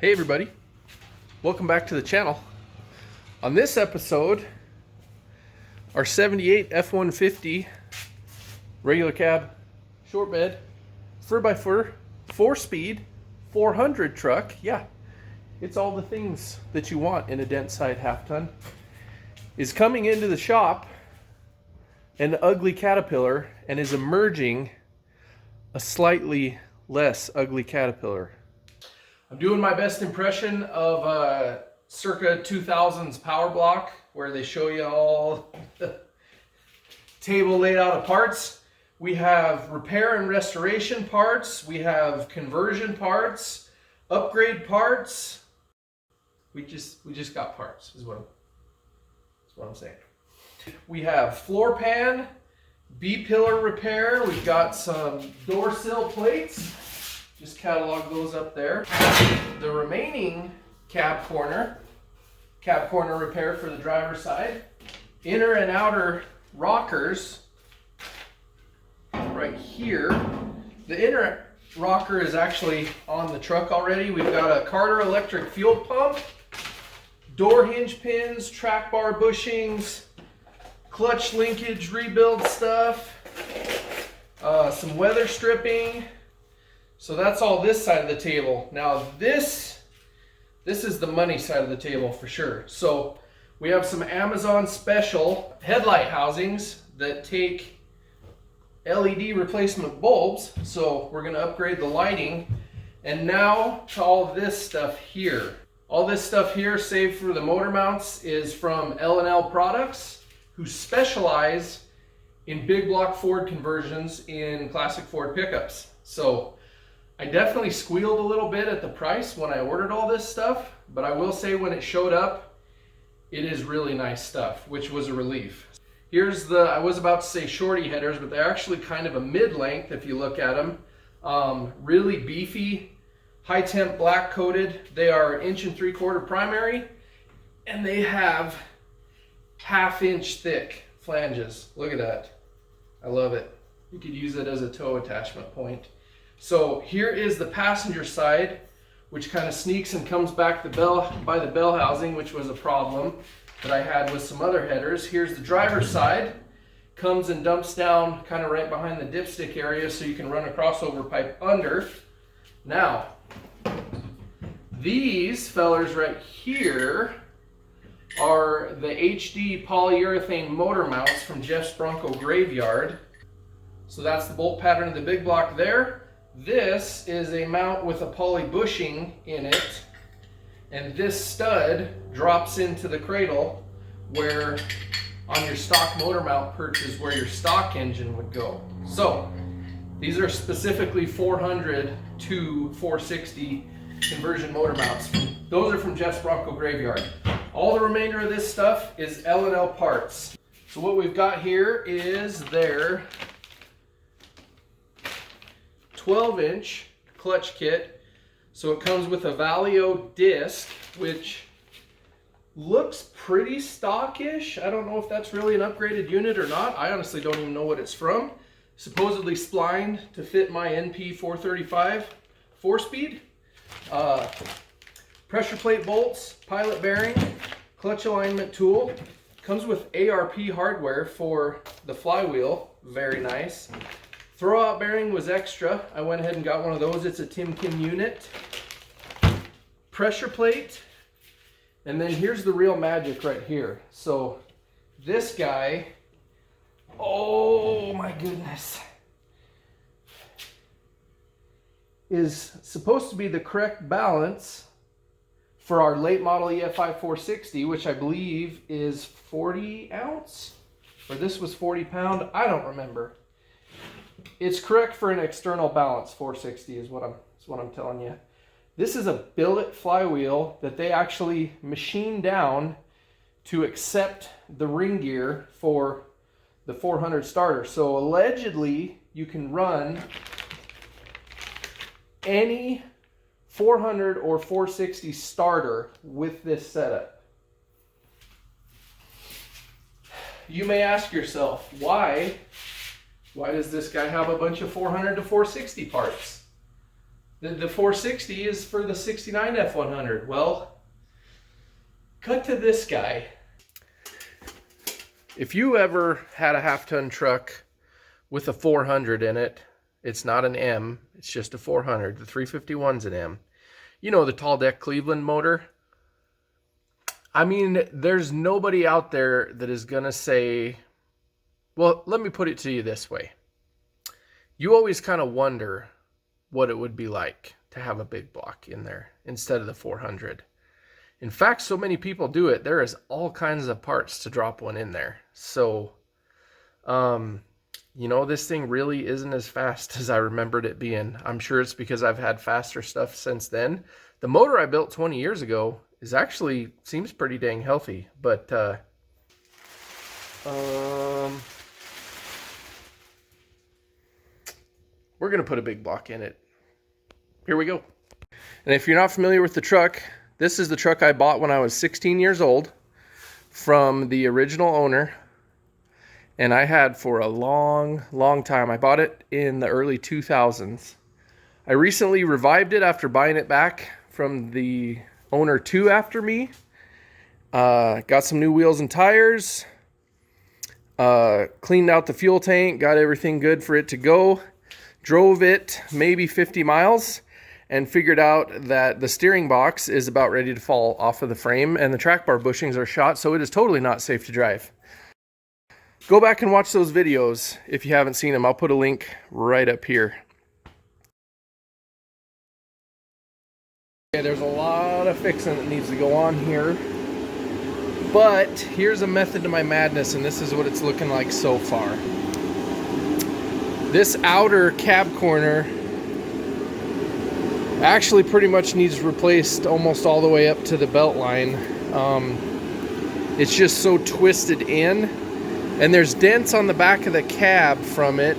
Hey everybody, welcome back to the channel. On this episode, our 78 F-150 regular cab, short bed, 4x4, 4-speed, 400 truck. Yeah, it's all the things that you want in a Dentside half-ton. Is coming into the shop an ugly Caterpillar and is emerging a slightly less ugly Caterpillar. I'm doing my best impression of circa 2000s power block, where they show you all the table laid out of parts. We have repair and restoration parts. We have conversion parts, upgrade parts. We just got parts, is what I'm saying. We have floor pan, B-pillar repair. We've got some door sill plates. Just catalog those up there. The remaining cab corner repair for the driver's side. Inner and outer rockers right here. The inner rocker is actually on the truck already. We've got a Carter electric fuel pump, door hinge pins, track bar bushings, clutch linkage rebuild stuff, some weather stripping. So that's all this side of the table. Now this is the money side of the table for sure. So we have some Amazon special headlight housings that take LED replacement bulbs. So we're gonna upgrade the lighting. And now to all of this stuff here. All this stuff here, save for the motor mounts, is from L&L Products, who specialize in big block Ford conversions in classic Ford pickups. So I definitely squealed a little bit at the price when I ordered all this stuff, but I will say when it showed up, it is really nice stuff, which was a relief. Here's the, I was about to say shorty headers, but they're actually kind of a mid-length if you look at them. Really beefy, high temp black coated. They are 1 3/4 primary, and they have 1/2 inch thick flanges. Look at that. I love it. You could use it as a tow attachment point. So here is the passenger side, which kind of sneaks and comes back by the bell housing, which was a problem that I had with some other headers. Here's the driver's side, comes and dumps down kind of right behind the dipstick area so you can run a crossover pipe under. Now, these fellers right here are the HD polyurethane motor mounts from Jeff's Bronco Graveyard. So that's the bolt pattern of the big block there. This is a mount with a poly bushing in it, and this stud drops into the cradle where on your stock motor mount perch is where your stock engine would go. So these are specifically 400 to 460 conversion motor mounts. Those are from Jeff's Bronco Graveyard. All the remainder of this stuff is L&L parts. So what we've got here is their 12-inch clutch kit. So it comes with a Valio disc, which looks pretty stockish. I don't know if that's really an upgraded unit or not. I honestly don't even know what it's from. Supposedly splined to fit my NP 435 4-speed. Pressure plate bolts, pilot bearing, clutch alignment tool. Comes with ARP hardware for the flywheel. Very nice. Throwout bearing was extra. I went ahead and got one of those. It's a Timken unit. Pressure plate. And then here's the real magic right here. So this guy, oh my goodness, is supposed to be the correct balance for our late model EFI 460, which I believe is 40 ounce, or this was 40 pound. I don't remember. It's correct for an external balance 460 is what I'm telling you. This is a billet flywheel that they actually machined down to accept the ring gear for the 400 starter. So allegedly you can run any 400 or 460 starter with this setup. You may ask yourself, why does this guy have a bunch of 400 to 460 parts? The 460 is for the 69 F-100. Well, cut to this guy. If you ever had a half-ton truck with a 400 in it, it's not an M, it's just a 400. The 351's an M. You know, the tall deck Cleveland motor. I mean, there's nobody out there that is going to say, well, let me put it to you this way. You always kind of wonder what it would be like to have a big block in there instead of the 400. In fact, so many people do it. There is all kinds of parts to drop one in there. So, you know, this thing really isn't as fast as I remembered it being. I'm sure it's because I've had faster stuff since then. The motor I built 20 years ago is actually seems pretty dang healthy, but we're gonna put a big block in it. Here we go. And if you're not familiar with the truck, this is the truck I bought when I was 16 years old from the original owner, and I had for a long time. I bought it in the early 2000s. I recently revived it after buying it back from the owner 2 after me. Got some new wheels and tires, cleaned out the fuel tank, got everything good for it to go, drove it maybe 50 miles, and figured out that the steering box is about ready to fall off of the frame and the track bar bushings are shot, so it is totally not safe to drive. Go back and watch those videos if you haven't seen them. I'll put a link right up here. Okay, there's a lot of fixing that needs to go on here, but here's a method to my madness, and this is what it's looking like so far. This outer cab corner actually pretty much needs replaced almost all the way up to the belt line. It's just so twisted in, and there's dents on the back of the cab from it,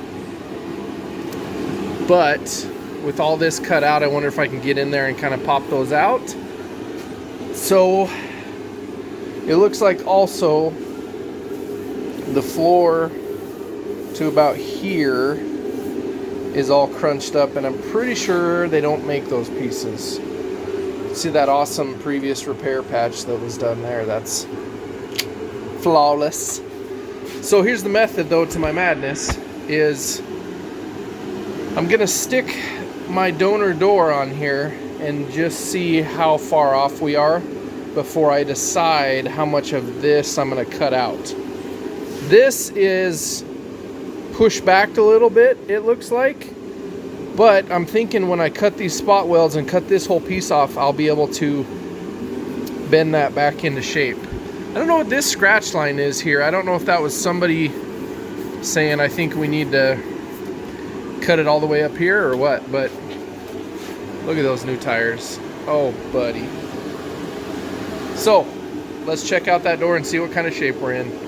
but with all this cut out, I wonder if I can get in there and kind of pop those out. So it looks like also the floor to about here is all crunched up, and I'm pretty sure they don't make those pieces. See that awesome previous repair patch that was done there? That's flawless. So here's the method though to my madness is I'm gonna stick my donor door on here and just see how far off we are before I decide how much of this I'm gonna cut out. This is pushed back a little bit, it looks like, but I'm thinking when I cut these spot welds and cut this whole piece off, I'll be able to bend that back into shape. I don't know what this scratch line is here. I don't know if that was somebody saying I think we need to cut it all the way up here or what, but look at those new tires. Oh, buddy. So let's check out that door and see what kind of shape we're in.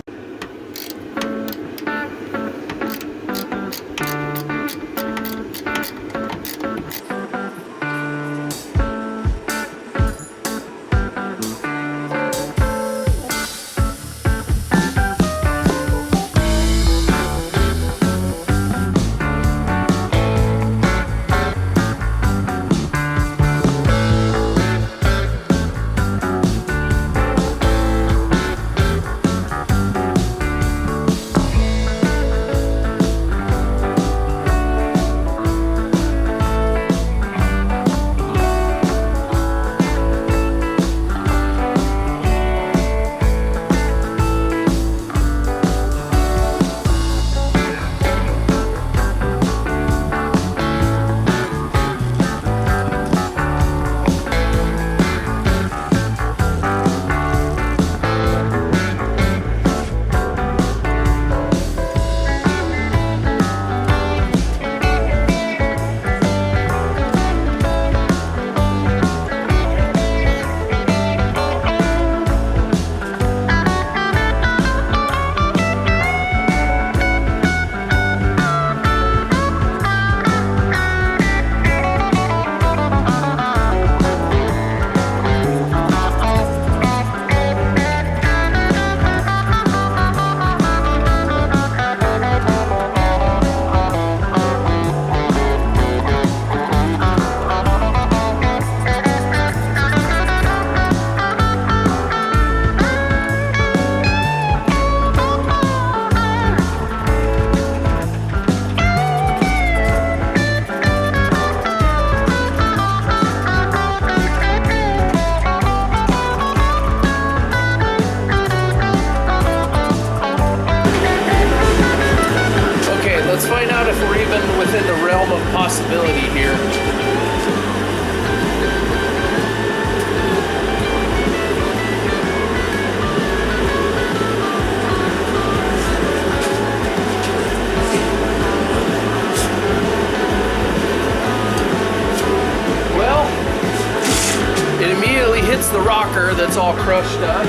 immediately hits the rocker that's all crushed up.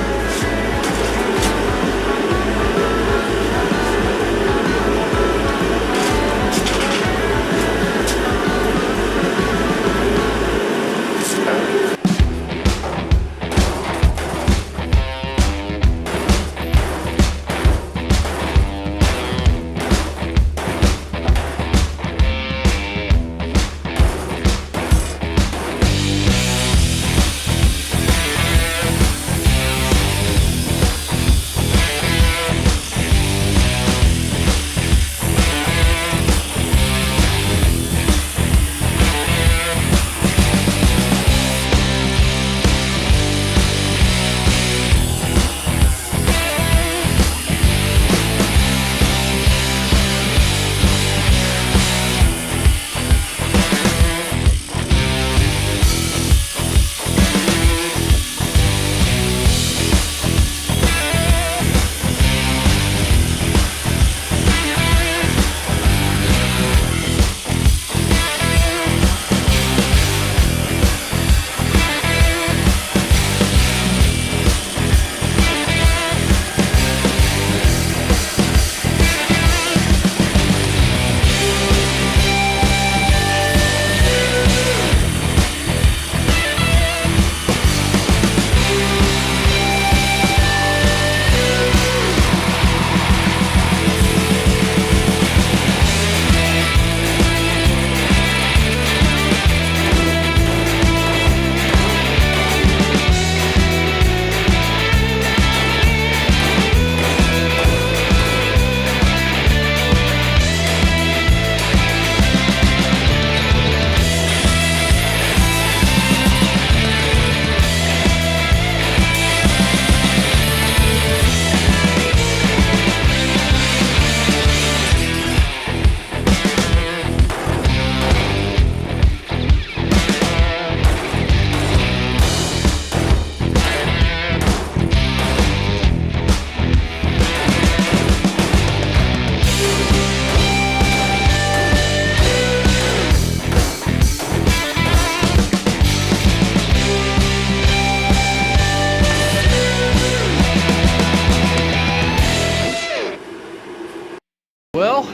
Well,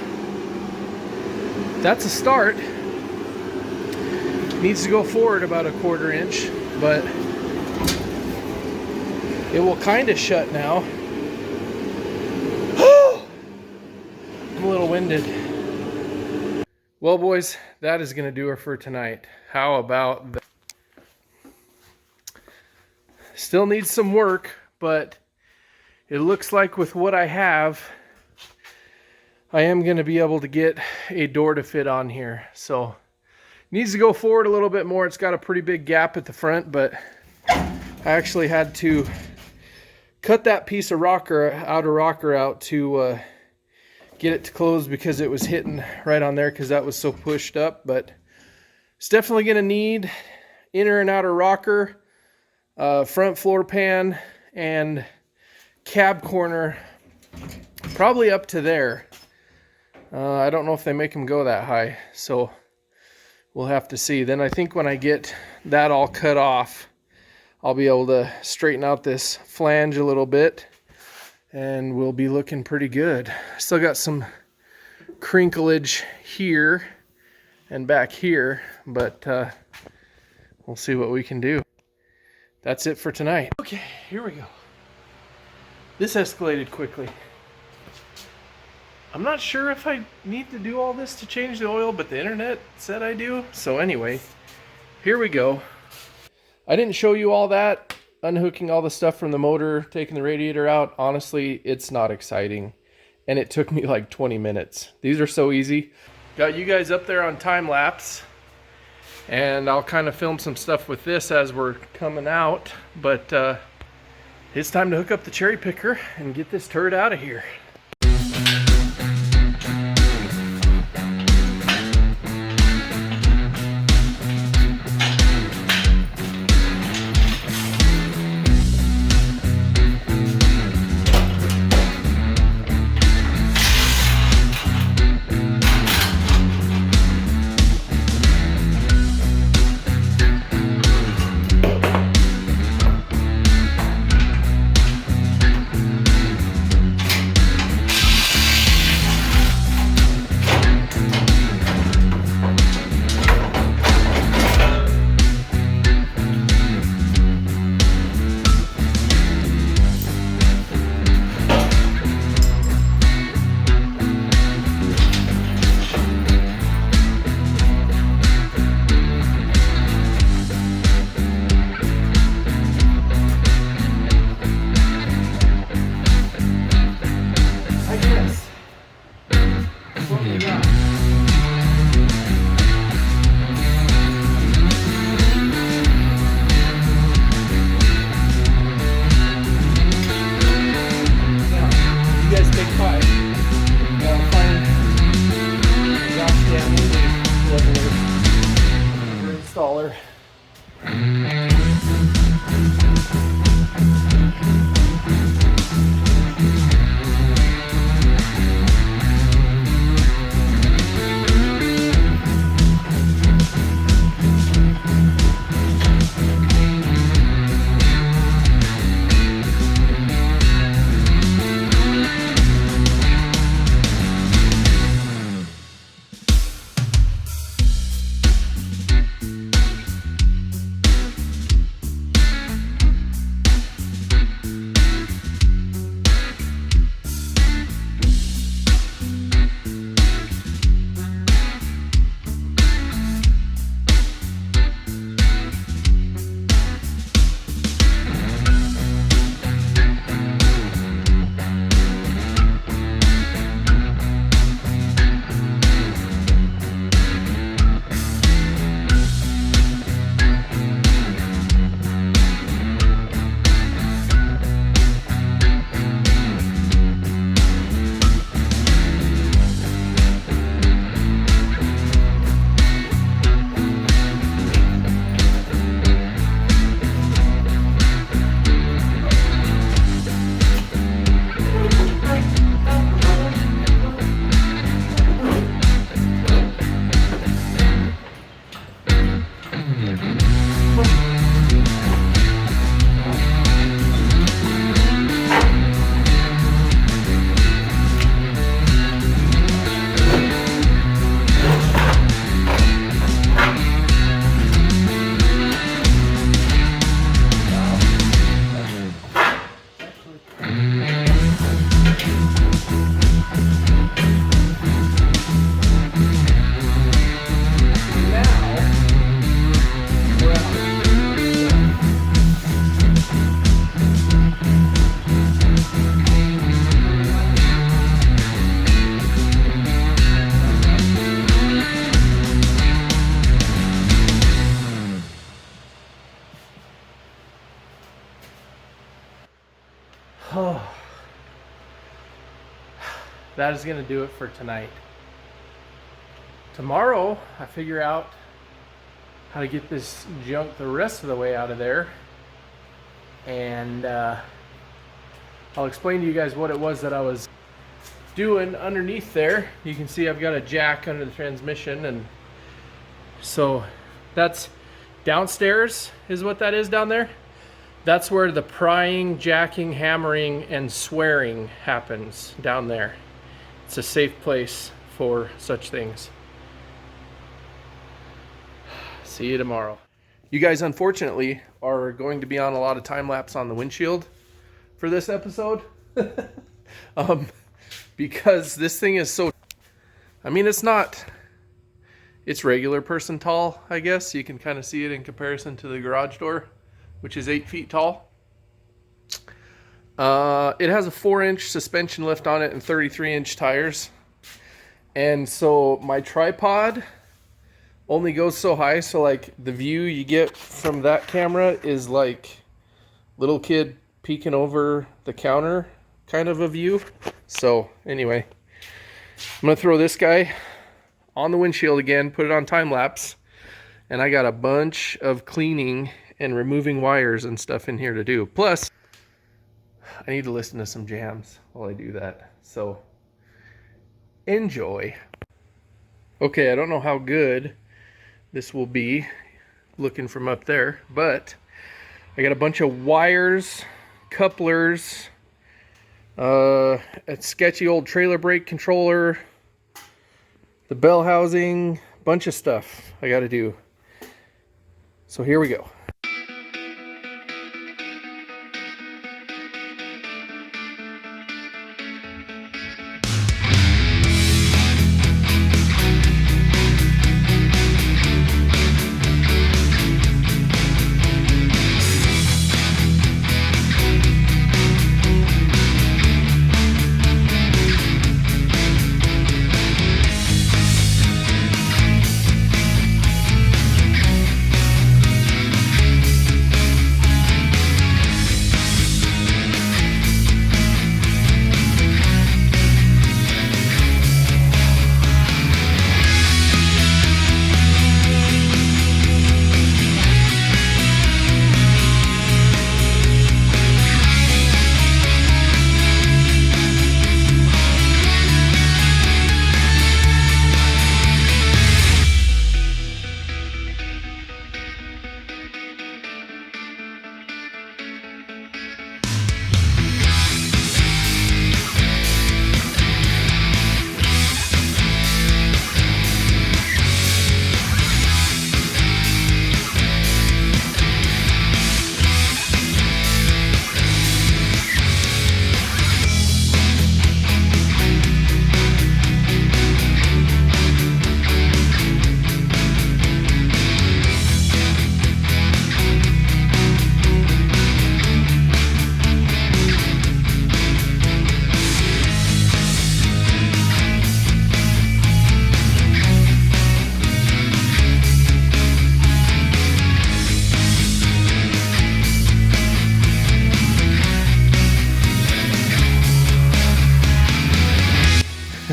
that's a start. Needs to go forward about 1/4 inch, but it will kind of shut now. I'm a little winded. Well, boys, that is going to do it for tonight. How about that? Still needs some work, but it looks like with what I have, I am going to be able to get a door to fit on here. So needs to go forward a little bit more. It's got a pretty big gap at the front, but I actually had to cut that piece of rocker out to get it to close because it was hitting right on there because that was so pushed up. But it's definitely going to need inner and outer rocker, front floor pan, and cab corner probably up to there. I don't know if they make them go that high, so we'll have to see. Then I think when I get that all cut off, I'll be able to straighten out this flange a little bit, and we'll be looking pretty good. Still got some crinklage here and back here, but we'll see what we can do. That's it for tonight. Okay, here we go. This escalated quickly. I'm not sure if I need to do all this to change the oil, but the internet said I do. So anyway, here we go. I didn't show you all that, unhooking all the stuff from the motor, taking the radiator out. Honestly, it's not exciting. And it took me like 20 minutes. These are so easy. Got you guys up there on time lapse. And I'll kind of film some stuff with this as we're coming out. But it's time to hook up the cherry picker and get this turd out of here. Oh, that is gonna do it for tonight. Tomorrow, I figure out how to get this junk the rest of the way out of there, and I'll explain to you guys what it was that I was doing underneath there. You can see I've got a jack under the transmission, and so that's downstairs is what that is down there. That's where the prying, jacking, hammering, and swearing happens down there. It's a safe place for such things. See you tomorrow. You guys, unfortunately, are going to be on a lot of time lapse on the windshield for this episode. Because this thing is so, I mean, it's regular person tall, I guess. You can kind of see it in comparison to the garage door, which is 8 feet tall. It has a 4-inch suspension lift on it and 33-inch tires. And so my tripod only goes so high, so like the view you get from that camera is like little kid peeking over the counter kind of a view. So anyway, I'm gonna throw this guy on the windshield again, put it on time lapse, and I got a bunch of cleaning and removing wires and stuff in here to do. Plus, I need to listen to some jams while I do that. So, enjoy. Okay, I don't know how good this will be looking from up there, but I got a bunch of wires, couplers, a sketchy old trailer brake controller, the bell housing, bunch of stuff I got to do. So here we go.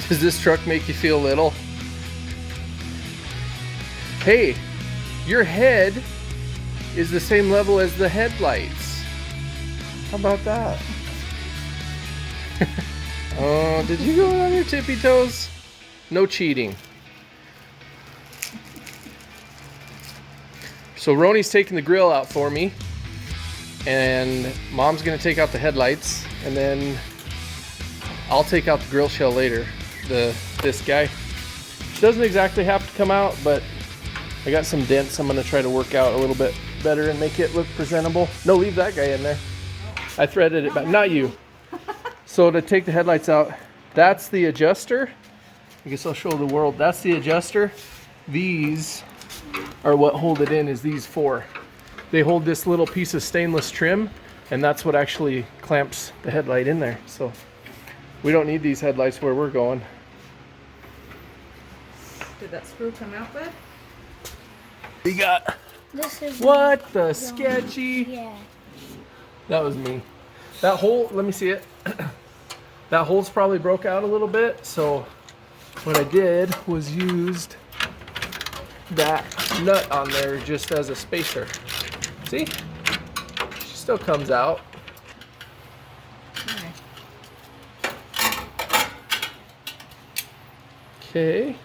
Does this truck make you feel little? Hey, your head is the same level as the headlights. How about that? Oh, did you go on your tippy toes? No cheating. So Roni's taking the grill out for me, and Mom's gonna take out the headlights, and then I'll take out the grill shell later. This guy doesn't exactly have to come out, but I got some dents I'm gonna try to work out a little bit better and make it look presentable. No, leave that guy in there. I threaded it back, not you. So to take the headlights out, that's the adjuster. I guess I'll show the world. That's the adjuster. These are what hold it in, is these four. They hold this little piece of stainless trim, and that's what actually clamps the headlight in there. So we don't need these headlights where we're going. Did that screw come out, bud? We got, This is what the sketchy? Yeah. That was me. That hole, let me see it. That hole's probably broke out a little bit, so what I did was used that nut on there just as a spacer. See? She still comes out. Okay.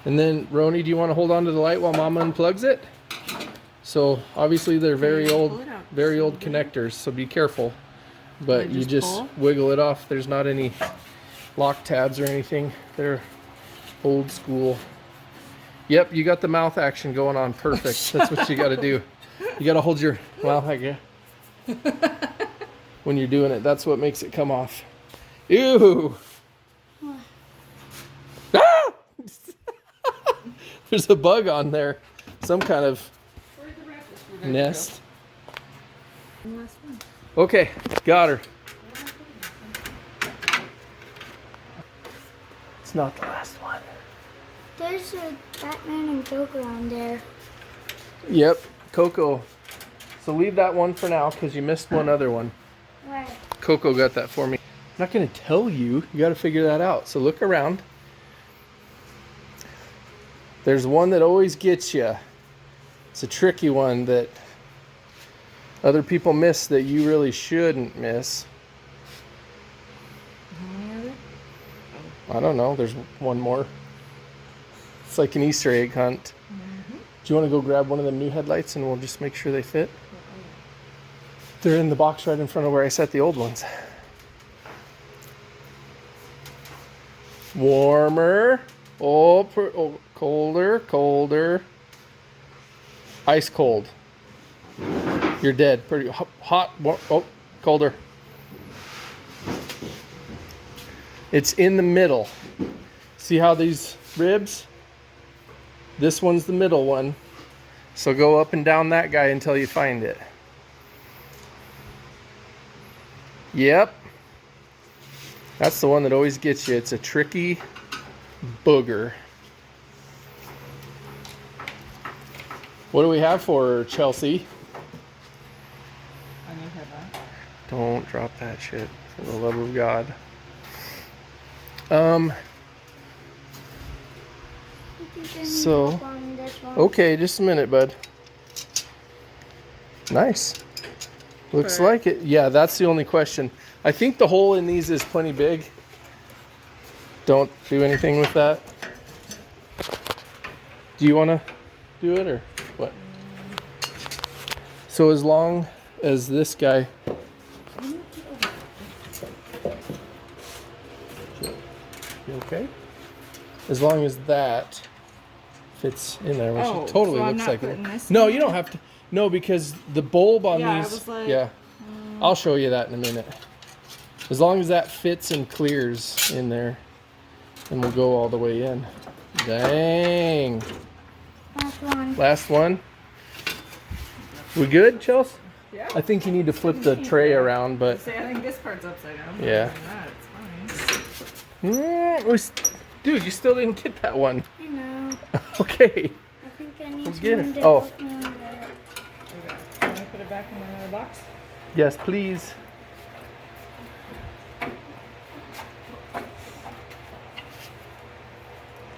And then, Roni, do you want to hold on to the light while Mama unplugs it? So obviously they're very old connectors, so be careful. But you just wiggle it off. There's not any lock tabs or anything. They're old school. Yep, you got the mouth action going on. Perfect. That's what you got to do. You got to hold your, well, I guess. When you're doing it, that's what makes it come off. Ew. Ah! There's a bug on there. Some kind of nest. Okay, got her. It's not the last one. There's a Batman and Joker on there. Yep, Coco. So leave that one for now because you missed one other one. Right. Coco got that for me. I'm not going to tell you. You got to figure that out. So look around. There's one that always gets you. It's a tricky one that other people miss that you really shouldn't miss. I don't know. There's one more. It's like an Easter egg hunt. Do you want to go grab one of them new headlights and we'll just make sure they fit? They're in the box right in front of where I set the old ones. Warmer. Oh, colder, colder. Ice cold. You're dead. Pretty hot. Oh, colder. It's in the middle. See how these ribs? This one's the middle one. So go up and down that guy until you find it. Yep. That's the one that always gets you. It's a tricky booger. What do we have for her, Chelsea? Don't drop that shit, for the love of God. So, okay, just a minute, bud. Nice. Looks like it. Yeah, that's the only question. I think the hole in these is plenty big. Don't do anything with that. Do you want to do it or what? So as long as this guy... You okay? As long as that fits in there, which it totally looks like it. No, you don't have to. No, because the bulb on these. I was like, yeah, I'll show you that in a minute. As long as that fits and clears in there, and we'll go all the way in. Dang. Last one. Last one. We good, Chelsea? Yeah. I think you need to flip the tray around, but. See, I think this part's upside down. Yeah. Dude, you still didn't get that one. I know. Okay. I think I need to get it. help Oh. me on that. Can I put it back in another box? Yes, please.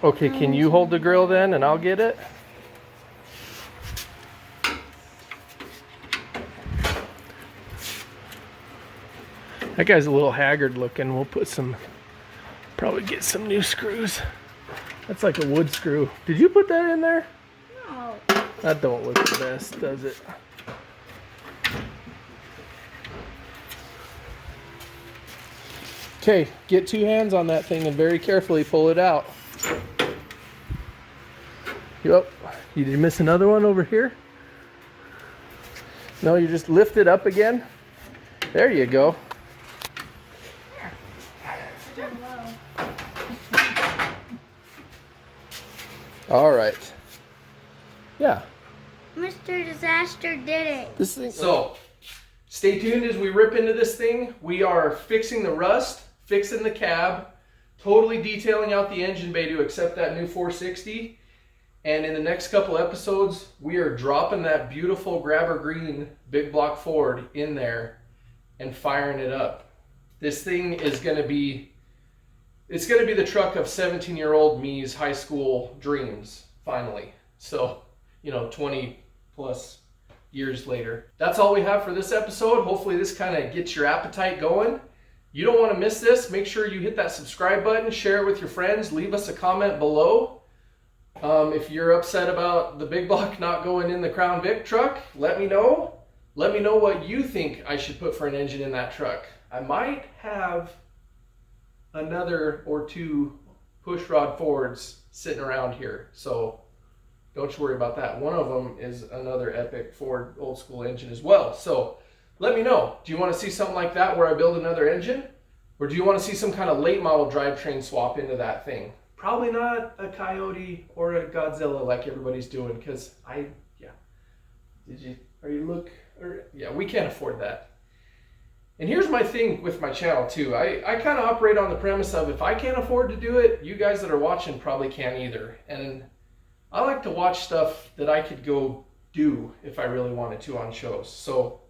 Okay, can you hold the grill then and I'll get it? That guy's a little haggard looking. We'll put some, probably get some new screws. That's like a wood screw. Did you put that in there? No. That don't look the best, does it? Okay, get 2 hands on that thing and very carefully pull it out. Yep. Did you miss another one over here? No, you just lift it up again. There you go. All right. Yeah. Mr. Disaster did it. This thing. So, stay tuned as we rip into this thing. We are fixing the rust, fixing the cab, totally detailing out the engine bay to accept that new 460. And in the next couple episodes, we are dropping that beautiful grabber green big block Ford in there and firing it up. This thing is going to be, it's going to be the truck of 17-year-old me's high school dreams, finally. So, you know, 20 plus years later. That's all we have for this episode. Hopefully this kind of gets your appetite going. You don't want to miss this. Make sure you hit that subscribe button, share it with your friends, leave us a comment below. If you're upset about the big block not going in the Crown Vic truck, let me know. Let me know what you think I should put for an engine in that truck. I might have another or 2 pushrod Fords sitting around here, so don't you worry about that. One of them is another epic Ford old school engine as well. So let me know. Do you want to see something like that where I build another engine? Or do you want to see some kind of late model drivetrain swap into that thing? Probably not a Coyote or a Godzilla like everybody's doing, because we can't afford that. And here's my thing with my channel too. I kind of operate on the premise of if I can't afford to do it, you guys that are watching probably can't either. And I like to watch stuff that I could go do if I really wanted to on shows. So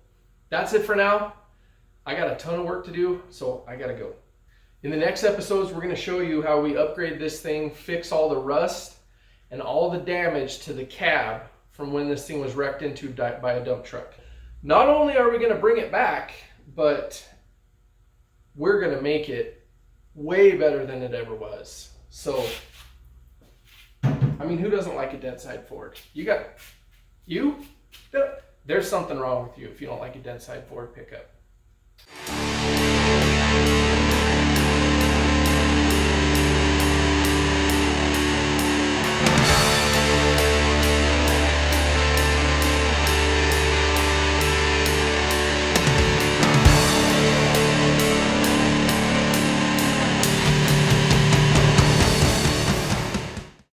that's it for now. I got a ton of work to do, so I gotta go. In the next episodes, we're going to show you how we upgrade this thing, fix all the rust and all the damage to the cab from when this thing was wrecked into by a dump truck. Not only are we going to bring it back, but we're going to make it way better than it ever was. So, I mean, who doesn't like a Dentside Ford? You? There's something wrong with you if you don't like a Dentside Ford pickup.